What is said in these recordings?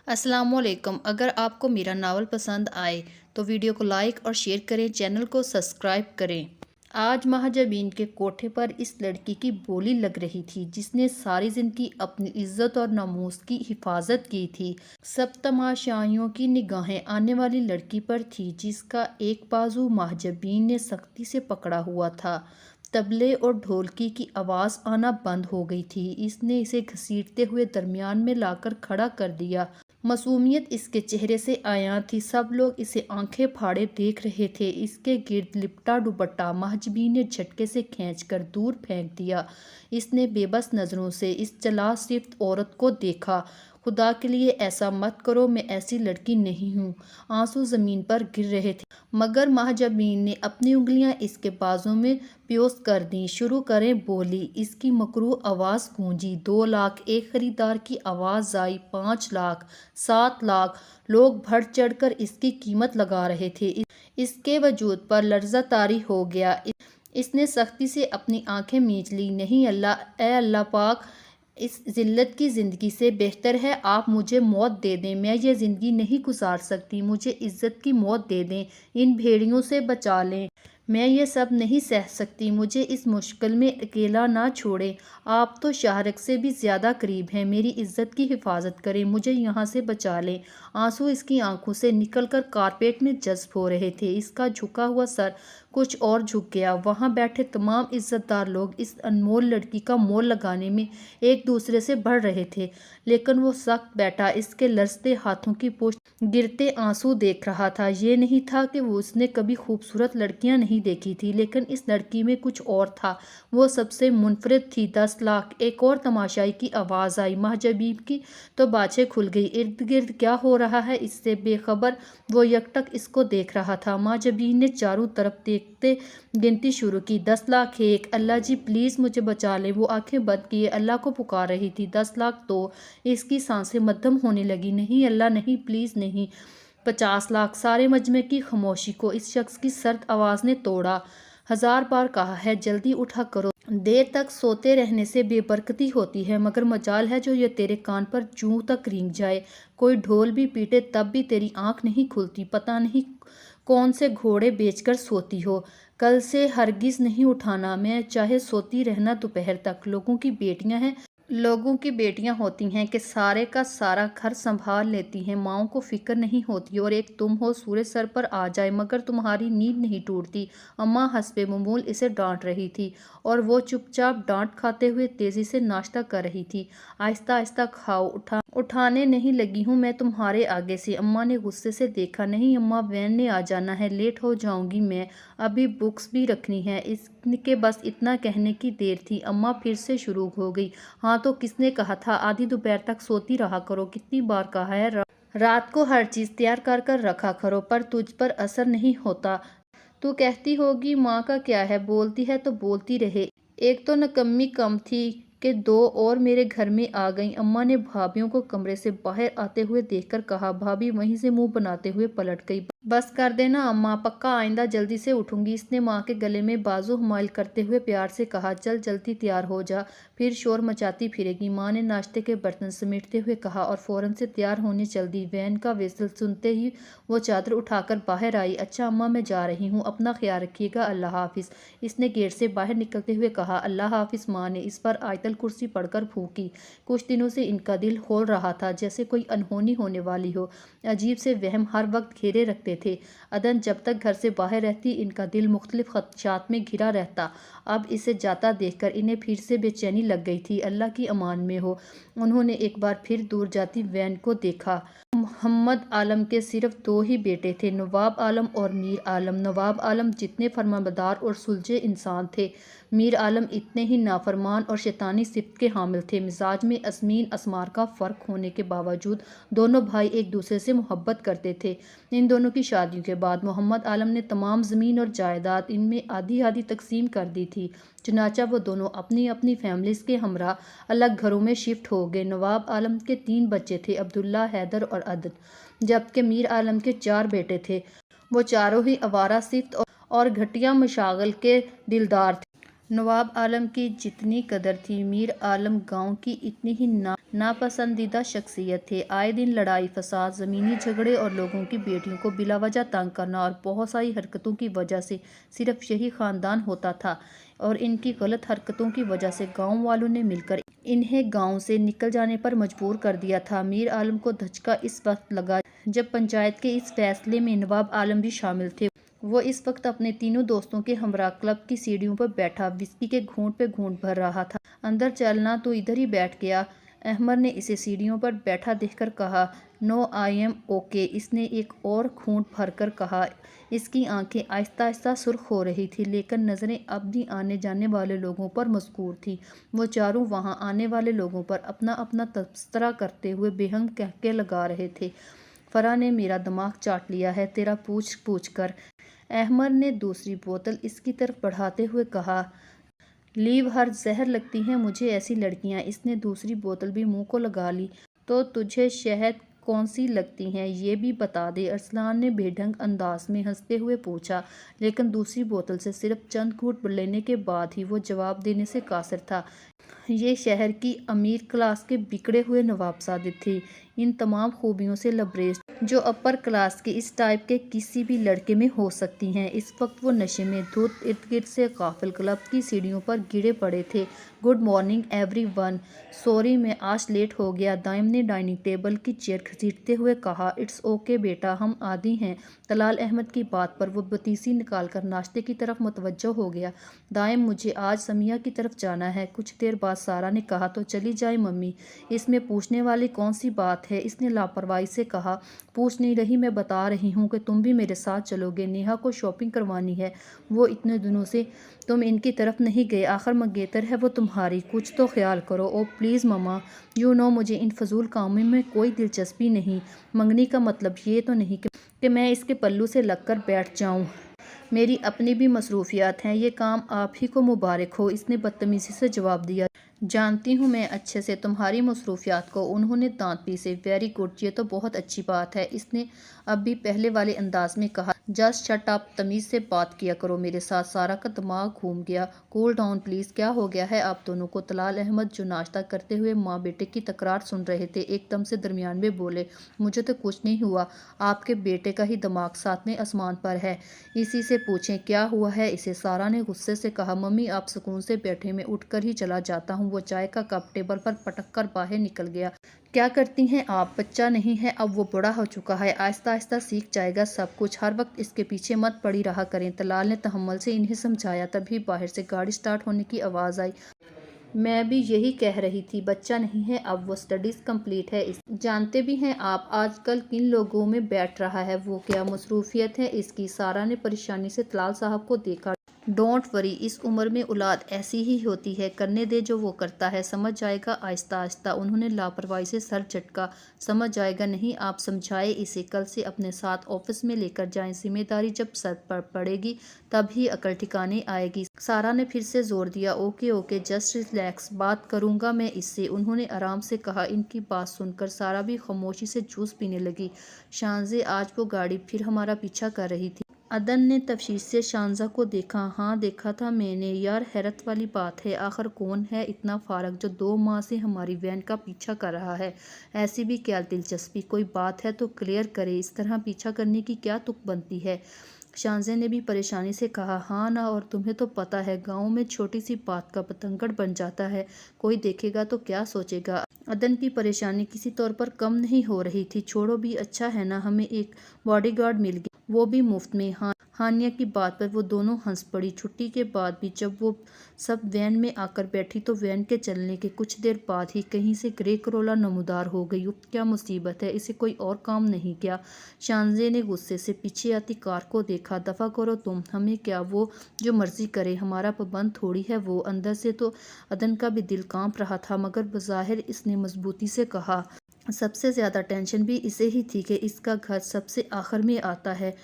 अस्सलाम वालेकुम। अगर आपको मेरा नावल पसंद आए तो वीडियो को लाइक और शेयर करें, चैनल को सब्सक्राइब करें। आज महाजबीन के कोठे पर इस लड़की की बोली लग रही थी जिसने सारी जिंदगी अपनी इज्जत और नामूस की हिफाजत की थी। सब तमाशाइयों की निगाहें आने वाली लड़की पर थी जिसका एक बाजू महाजबीन ने सख्ती से पकड़ा हुआ था। तबले और ढोलकी की आवाज़ आना बंद हो गई थी। इसने इसे घसीटते हुए दरमियान में लाकर खड़ा कर दिया। मासूमियत इसके चेहरे से आया थी। सब लोग इसे आंखें फाड़े देख रहे थे। इसके गिर्द लिपटा दुपट्टा महजबी ने झटके से खींचकर दूर फेंक दिया। इसने बेबस नज़रों से इस चला-सिफ्त औरत को देखा। खुदा के लिए ऐसा मत करो, मैं ऐसी लड़की नहीं हूँ। आंसू ज़मीन पर गिर रहे थे मगर महजबीन ने अपनी उंगलियां इसके बाजू में प्योस कर दी। शुरू करें बोली। इसकी मकरू आवाज़ गूंजी। 2 लाख एक खरीदार की आवाज़ आई। 5 लाख, 7 लाख लोग बढ़ चढ़कर इसकी कीमत लगा रहे थे। इसके वजूद पर लर्ज़ा तारी हो गया। इसने सख्ती से अपनी आंखें मींच ली। नहीं अल्लाह, ए अल्लाह पाक, इस जिल्लत की ज़िंदगी से बेहतर है आप मुझे मौत दे दें। मैं ये ज़िंदगी नहीं गुजार सकती। मुझे इज़्ज़त की मौत दे दें। इन भेड़ियों से बचा लें। मैं ये सब नहीं सह सकती। मुझे इस मुश्किल में अकेला ना छोड़ें। आप तो शाहरग से भी ज़्यादा करीब हैं। मेरी इज़्ज़त की हिफाजत करें। मुझे यहाँ से बचा लें। आंसू इसकी आंखों से निकलकर कारपेट में जज्ब हो रहे थे। इसका झुका हुआ सर कुछ और झुक गया। वहाँ बैठे तमाम इज़्ज़तदार लोग इस अनमोल लड़की का मोल लगाने में एक दूसरे से बढ़ रहे थे, लेकिन वो सख्त बैठा इसके लरजते हाथों की पुष्ट गिरते आंसू देख रहा था। ये नहीं था कि वो उसने कभी खूबसूरत लड़कियां नहीं देखी थी, लेकिन इस लड़की में कुछ और था। वो सबसे मुनफरिद थी। 10 लाख। एक और तमाशाई की आवाज़ आई। महजबीन की तो बाछें खुल गई। इर्द गिर्द क्या हो रहा है इससे बेखबर वो यकटक इसको देख रहा था। महजबीन ने चारों तरफ देखते गिनती शुरू की। 10 लाख एक। अल्लाह जी प्लीज़ मुझे बचा ले। वो आंखें बंद किए अल्लाह को पुकार रही थी। 10 लाख दो। इसकी सांसें मद्धम होने लगी। नहीं अल्लाह नहीं, प्लीज़ नहीं। 50 लाख। सारे मजमे की खामोशी को इस शख्स की सर्द आवाज़ ने तोड़ा। 1000 बार कहा है जल्दी उठा करो। देर तक सोते रहने से बेबरकती होती है, मगर मजाल है जो ये तेरे कान पर जूं तक रेंग जाए। कोई ढोल भी पीटे तब भी तेरी आंख नहीं खुलती। पता नहीं कौन से घोड़े बेचकर सोती हो। कल से हरगिज़ नहीं उठाना। मैं चाहे सोती रहना दोपहर तक। लोगों की बेटियां होती हैं कि सारे का सारा घर संभाल लेती हैं। माओं को फिक्र नहीं होती और एक तुम हो सूरज सर पर आ जाए मगर तुम्हारी नींद नहीं टूटती। अम्मा हस्बे मामूल इसे डांट रही थी और वो चुपचाप डांट खाते हुए तेजी से नाश्ता कर रही थी। आहिस्ता आहिस्ता खाओ, उठाने नहीं लगी हूँ मैं तुम्हारे आगे से। अम्मा ने गुस्से से देखा। नहीं अम्मा, वैन ने आ जाना है, लेट हो जाऊंगी मैं, अभी बुक्स भी रखनी है। इसके बस इतना कहने की देर थी। अम्मा फिर से शुरू हो गई। हाँ तो किसने कहा था आधी दोपहर तक सोती रहा करो। कितनी बार कहा है रात को हर चीज़ तैयार कर कर रखा करो, पर तुझ पर असर नहीं होता। तू कहती होगी माँ का क्या है, बोलती है तो बोलती रहे। एक तो नकम्मी कम थी कि 2 और मेरे घर में आ गई। अम्मा ने भाभियों को कमरे से बाहर आते हुए देखकर कहा। भाभी वहीं से मुंह बनाते हुए पलट गई। बस कर देना अम्मा, पक्का आइंदा जल्दी से उठूंगी। इसने माँ के गले में बाजू हुमाइल करते हुए प्यार से कहा। चल जल्दी तैयार हो जा, फिर शोर मचाती फिरेगी। माँ ने नाश्ते के बर्तन समेटते हुए कहा और फौरन से तैयार होने चल दी। वैन का विसल सुनते ही वो चादर उठाकर बाहर आई। अच्छा अम्मा, मैं जा रही हूँ, अपना ख्याल रखिएगा, अल्लाह हाफिज़। इसने गेट से बाहर निकलते हुए कहा। अल्लाह हाफिज़। माँ ने इस पर आयतल कुर्सी पढ़कर फूंकी। कुछ दिनों से इनका दिल खोल रहा था, जैसे कोई अनहोनी होने वाली हो। अजीब से वहम हर वक्त घेरे रखते थे। अदन जब तक घर से बाहर रहती इनका दिल मुख्तलिफ खदशात में घिरा रहता। अब इसे जाता देखकर इन्हें फिर से बेचैनी लग गई थी। अल्लाह की अमान में हो। उन्होंने एक बार फिर दूर जाती वैन को देखा। मोहम्मद आलम के सिर्फ 2 ही बेटे थे, नवाब आलम और मीर आलम। नवाब आलम जितने फरमाबरदार और सुलझे इंसान थे, मीर आलम इतने ही नाफरमान और शैतानी सिफ्त के हामिल थे। मिजाज में असमीन असमार का फ़र्क होने के बावजूद दोनों भाई एक दूसरे से मोहब्बत करते थे। इन दोनों की शादियों के बाद मोहम्मद आलम ने तमाम ज़मीन और जायदाद इनमें आधी आधी तकसीम कर दी थी। चुनाचा वो दोनों अपनी अपनी फैमिलीज़ के हमरा अलग घरों में शिफ्ट हो गए। नवाब आलम के 3 बच्चे थे, अब्दुल्ला, हैदर और अदद, जबकि मीर आलम के 4 बेटे थे। वो चारों ही आवारा सिफ्त और घटिया मशागल के दिलदार थे। नवाब आलम की जितनी कदर थी मीर आलम गांव की इतनी ही नापसंदीदा शख्सियत थे। आए दिन लड़ाई फसाद, ज़मीनी झगड़े और लोगों की बेटियों को बिलावजह तंग करना और बहुत सारी हरकतों की वजह से सिर्फ यही ख़ानदान होता था और इनकी गलत हरकतों की वजह से गाँव वालों ने मिलकर इन्हें गाँव से निकल जाने पर मजबूर कर दिया था। मीर आलम को धचका इस वक्त लगा जब पंचायत के इस फैसले में नवाब आलम भी शामिल थे। वो इस वक्त अपने तीनों दोस्तों के हमरा क्लब की सीढ़ियों पर बैठा विस्की के घूंट पे घूंट भर रहा था। अंदर चलना तो इधर ही बैठ गया। अहमद ने इसे सीढ़ियों पर बैठा देखकर कहा, नो आई एम ओके। इसने एक और घूंट भरकर कहा। इसकी आंखें आहिस्ता आहिस्ता सुर्ख हो रही थी, लेकिन नज़रें अब भी आने जाने वाले लोगों पर मस्कूर थी। वो चारों वहां आने वाले लोगों पर अपना अपना तबसरा करते हुए बेहंग कहके लगा रहे थे, फरा ने मेरा दिमाग चाट लिया है तेरा पूछ पूछ कर। अहमद ने दूसरी बोतल इसकी तरफ बढ़ाते हुए कहा, लीव हर जहर लगती हैं मुझे ऐसी लड़कियां। इसने दूसरी बोतल भी मुंह को लगा ली। तो तुझे शहद कौन सी लगती हैं ये भी बता दे, अरसलान ने बेढंग अंदाज में हंसते हुए पूछा, लेकिन दूसरी बोतल से सिर्फ चंद घूंट लेने के बाद ही वो जवाब देने से कासिर था। ये शहर की अमीर क्लास के बिगड़े हुए नवाबजादे थे, इन तमाम खूबियों से लबरेज जो अपर क्लास के इस टाइप के किसी भी लड़के में हो सकती हैं। इस वक्त वो नशे में धुत इर्द गिर्द से काफिल क्लब की सीढ़ियों पर गिरे पड़े थे। गुड मॉर्निंग एवरीवन, सॉरी मैं आज लेट हो गया। दाइम ने डाइनिंग टेबल की चेयर घसीटते हुए कहा, इट्स ओके बेटा, हम आदी हैं। तलाल अहमद की बात पर वो बतीसी निकालकर नाश्ते की तरफ मुतवज्जो हो गया। दाइम मुझे आज समिया की तरफ जाना है। कुछ देर बाद सारा ने कहा, तो चली जाए मम्मी, इसमें पूछने वाली कौन सी बात है। इसने लापरवाही से कहा, पूछ नहीं रही, मैं बता रही हूँ कि तुम भी मेरे साथ चलोगे। नेहा को शॉपिंग करवानी है, वो इतने दिनों से तुम इनकी तरफ नहीं गए, आखिर मंगेतर है वो तुम्हारी, कुछ तो ख्याल करो। ओ प्लीज़ मम्मा, यू नो मुझे इन फजूल कामों में कोई दिलचस्पी नहीं। मंगनी का मतलब ये तो नहीं कि मैं इसके पल्लू से लगकर बैठ जाऊँ। मेरी अपनी भी मसरूफियात हैं, ये काम आप ही को मुबारक हो। इसने बदतमीजी से जवाब दिया, जानती हूँ मैं अच्छे से तुम्हारी मसरूफियात को। उन्होंने दांत पीसे, वेरी गुड, ये तो बहुत अच्छी बात है। इसने अब भी पहले वाले अंदाज में कहा, जस्ट शट अप, तमीज़ से बात किया करो मेरे साथ। सारा का दिमाग घूम गया। कूल डाउन प्लीज़, क्या हो गया है आप दोनों को। तलाल अहमद जो नाश्ता करते हुए माँ बेटे की तकरार सुन रहे थे, एकदम से दरमियान में बोले, मुझे तो कुछ नहीं हुआ, आपके बेटे का ही दिमाग सातवें आसमान पर है, इसी से पूछें क्या हुआ है इसे। सारा ने गुस्से से कहा, मम्मी आप सुकून से बैठे, मैं उठकर ही चला जाता हूँ। वो चाय का कप टेबल पर पटक कर बाहर निकल गया। क्या करती हैं आप, बच्चा नहीं है अब, वो बड़ा हो चुका है, आहिस्ता आहिस्ता सीख जाएगा सब कुछ, हर वक्त इसके पीछे मत पड़ी रहा करें। तलाल ने तहम्मुल से इन्हें समझाया। तभी बाहर से गाड़ी स्टार्ट होने की आवाज़ आई। मैं भी यही कह रही थी, बच्चा नहीं है अब, वो स्टडीज़ कंप्लीट है। इस जानते भी हैं आप आजकल किन लोगों में बैठ रहा है, वो क्या मसरूफियत है इसकी। सारा ने परेशानी से तलाल साहब को देखा। डोंट वरी, इस उम्र में औलाद ऐसी ही होती है, करने दे जो वो करता है, समझ जाएगा आहिस्ता आहिस्ता। उन्होंने लापरवाही से सर झटका, समझ जाएगा नहीं, आप समझाए इसे, कल से अपने साथ ऑफिस में लेकर जाएं, जिम्मेदारी जब सर पर पड़ेगी तब ही अकल ठिकाने आएगी। सारा ने फिर से जोर दिया, ओके ओके जस्ट रिलैक्स, बात करूंगा मैं इससे, उन्होंने आराम से कहा। इनकी बात सुनकर सारा भी खामोशी से जूस पीने लगी। शानजे, आज वो गाड़ी फिर हमारा पीछा कर रही थी। अदन ने तफशीश से शानजा को देखा। हाँ देखा था मैंने, यार हैरत वाली बात है, आखिर कौन है इतना फारग जो 2 माह से हमारी वैन का पीछा कर रहा है। ऐसी भी क्या दिलचस्पी, कोई बात है तो क्लियर करे, इस तरह पीछा करने की क्या तुक बनती है। शानजे ने भी परेशानी से कहा, हाँ ना, और तुम्हें तो पता है गाँव में छोटी सी बात का पतंगड़ बन जाता है, कोई देखेगा तो क्या सोचेगा। अदन की परेशानी किसी तौर पर कम नहीं हो रही थी। छोड़ो भी, अच्छा है ना हमें एक बॉडीगार्ड मिल गया, वो भी मुफ्त में। हाँ, हानिया की बात पर वो दोनों हंस पड़ी। छुट्टी के बाद भी जब वो सब वैन में आकर बैठी तो वैन के चलने के कुछ देर बाद ही कहीं से ग्रे करोला नमूदार हो गई। क्या मुसीबत है, इसे कोई और काम नहीं क्या। शानजे ने गुस्से से पीछे आती कार को देखा, दफा करो तुम, हमें क्या, वो जो मर्जी करे, हमारा पाबंद थोड़ी है वो। अंदर से तो अदन का भी दिल कांप रहा था, मगर बज़ाहिर इसने मजबूती से कहा। सबसे ज़्यादा टेंशन भी इसे ही थी कि इसका घर सबसे आखिर में आता है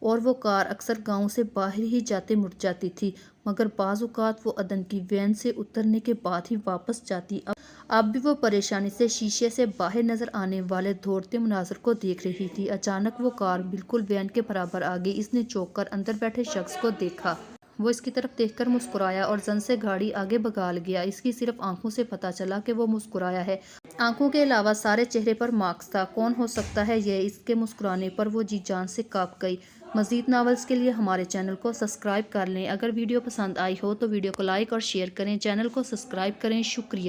और वो कार अक्सर गांव से बाहर ही जाते मुड़ जाती थी, मगर बाज़ औक़ात वो अदन की वैन से उतरने के बाद ही वापस जाती। अब भी वो परेशानी से शीशे से बाहर नजर आने वाले दौड़ते मुनाजर को देख रही थी। अचानक वो कार बिल्कुल वैन के बराबर आ गई। इसने चौंक कर अंदर बैठे शख्स को देखा। وہ اس کی طرف دیکھ کر مسکرایا اور زن سے گاڑی آگے بگا گیا۔ اس کی صرف آنکھوں سے پتہ چلا کہ وہ مسکرایا ہے۔ آنکھوں کے علاوہ سارے چہرے پر ماسک تھا۔ کون ہو سکتا ہے یہ؟ اس کے مسکرانے پر وہ جی جان سے کانپ گئی۔ مزید ناولز کے لیے ہمارے چینل کو سبسکرائب کر لیں۔ اگر ویڈیو پسند آئی ہو تو ویڈیو کو لائک اور شیئر کریں، چینل کو سبسکرائب کریں۔ شکریہ۔